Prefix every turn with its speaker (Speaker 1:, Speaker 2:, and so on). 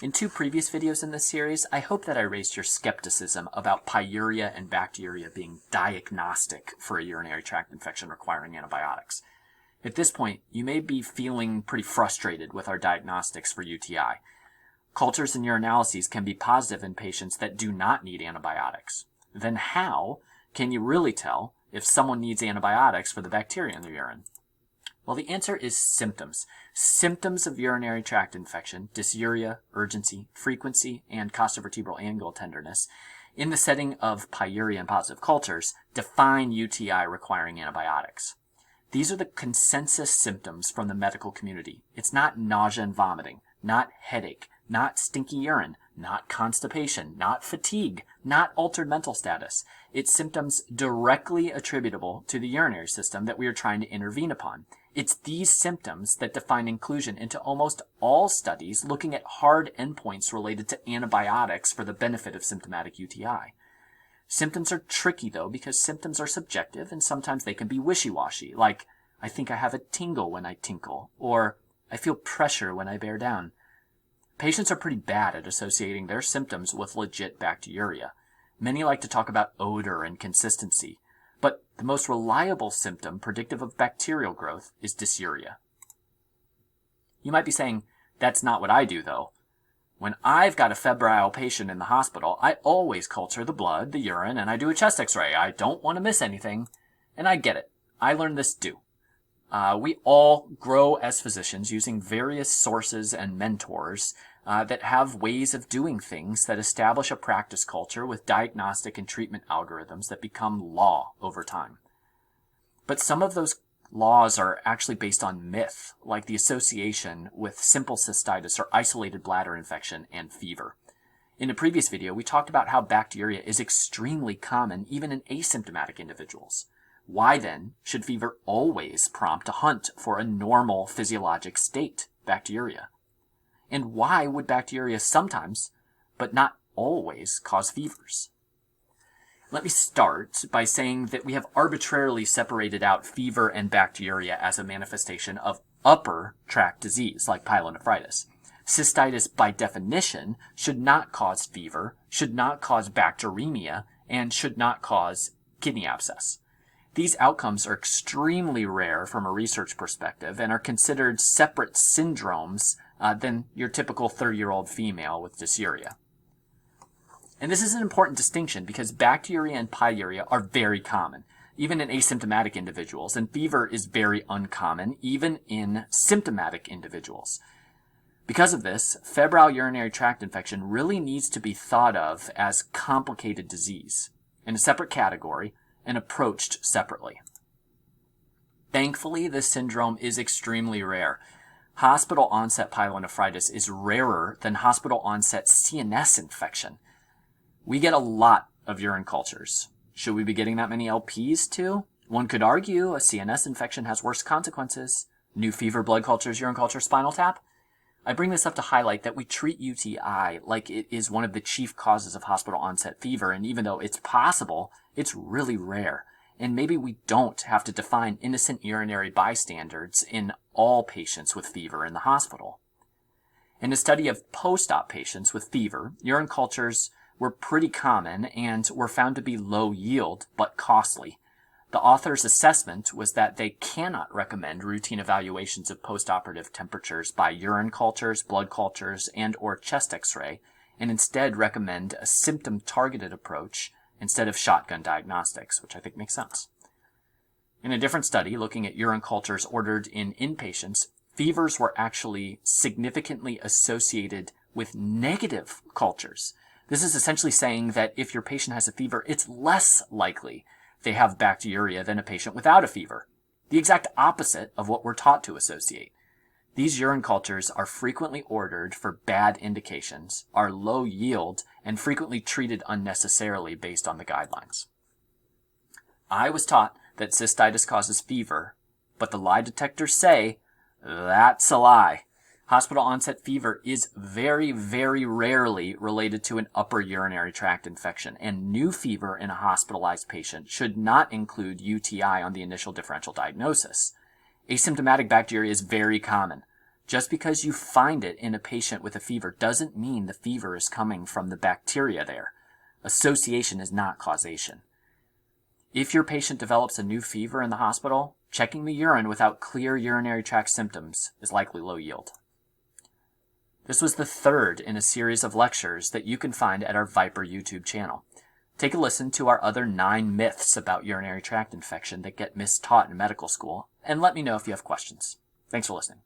Speaker 1: In 2 previous videos in this series, I hope that I raised your skepticism about pyuria and bacteriuria being diagnostic for a urinary tract infection requiring antibiotics. At this point, you may be feeling pretty frustrated with our diagnostics for UTI. Cultures and urinalyses can be positive in patients that do not need antibiotics. Then how can you really tell if someone needs antibiotics for the bacteria in their urine? Well, the answer is symptoms. Symptoms of urinary tract infection, dysuria, urgency, frequency, and costovertebral angle tenderness in the setting of pyuria and positive cultures define UTI requiring antibiotics. These are the consensus symptoms from the medical community. It's not nausea and vomiting, not headache, not stinky urine, not constipation, not fatigue, not altered mental status. It's symptoms directly attributable to the urinary system that we are trying to intervene upon. It's these symptoms that define inclusion into almost all studies looking at hard endpoints related to antibiotics for the benefit of symptomatic UTI. Symptoms are tricky though because symptoms are subjective and sometimes they can be wishy-washy, like I think I have a tingle when I tinkle, or I feel pressure when I bear down. Patients are pretty bad at associating their symptoms with legit bacteriuria. Many like to talk about odor and consistency, but the most reliable symptom predictive of bacterial growth is dysuria. You might be saying, that's not what I do though. When I've got a febrile patient in the hospital, I always culture the blood, the urine, and I do a chest x-ray. I don't want to miss anything. And I get it. I learned this too. We all grow as physicians using various sources and mentors that have ways of doing things that establish a practice culture with diagnostic and treatment algorithms that become law over time. But some of those laws are actually based on myth, like the association with simple cystitis or isolated bladder infection and fever. In a previous video, we talked about how bacteriuria is extremely common even in asymptomatic individuals. Why then should fever always prompt a hunt for a normal physiologic state, bacteriuria? And why would bacteriuria sometimes, but not always, cause fevers? Let me start by saying that we have arbitrarily separated out fever and bacteriuria as a manifestation of upper tract disease, like pyelonephritis. Cystitis, by definition, should not cause fever, should not cause bacteremia, and should not cause kidney abscess. These outcomes are extremely rare from a research perspective and are considered separate syndromes than your typical 30-year-old female with dysuria. And this is an important distinction because bacteriuria and pyuria are very common, even in asymptomatic individuals, and fever is very uncommon, even in symptomatic individuals. Because of this, febrile urinary tract infection really needs to be thought of as complicated disease, in a separate category, and approached separately. Thankfully, this syndrome is extremely rare. Hospital-onset pyelonephritis is rarer than hospital-onset CNS infection. We get a lot of urine cultures. Should we be getting that many LPs too? One could argue a CNS infection has worse consequences. New fever, blood cultures, urine culture, spinal tap. I bring this up to highlight that we treat UTI like it is one of the chief causes of hospital-onset fever, and even though it's possible, it's really rare. And maybe we don't have to define innocent urinary bystanders in all patients with fever in the hospital. In a study of post-op patients with fever, urine cultures were pretty common and were found to be low yield but costly. The author's assessment was that they cannot recommend routine evaluations of postoperative temperatures by urine cultures, blood cultures, and/or chest x-ray, and instead recommend a symptom-targeted approach instead of shotgun diagnostics, which I think makes sense. In a different study looking at urine cultures ordered in inpatients, fevers were actually significantly associated with negative cultures. This is essentially saying that if your patient has a fever, it's less likely they have bacteriuria than a patient without a fever. The exact opposite of what we're taught to associate. These urine cultures are frequently ordered for bad indications, are low yield, and frequently treated unnecessarily based on the guidelines. I was taught that cystitis causes fever, but the lie detectors say that's a lie. Hospital onset fever is very, very rarely related to an upper urinary tract infection, and new fever in a hospitalized patient should not include UTI on the initial differential diagnosis. Asymptomatic bacteria is very common. Just because you find it in a patient with a fever doesn't mean the fever is coming from the bacteria there. Association is not causation. If your patient develops a new fever in the hospital, checking the urine without clear urinary tract symptoms is likely low yield. This was the third in a series of lectures that you can find at our Viper YouTube channel. Take a listen to our other 9 myths about urinary tract infection that get mistaught in medical school, and let me know if you have questions. Thanks for listening.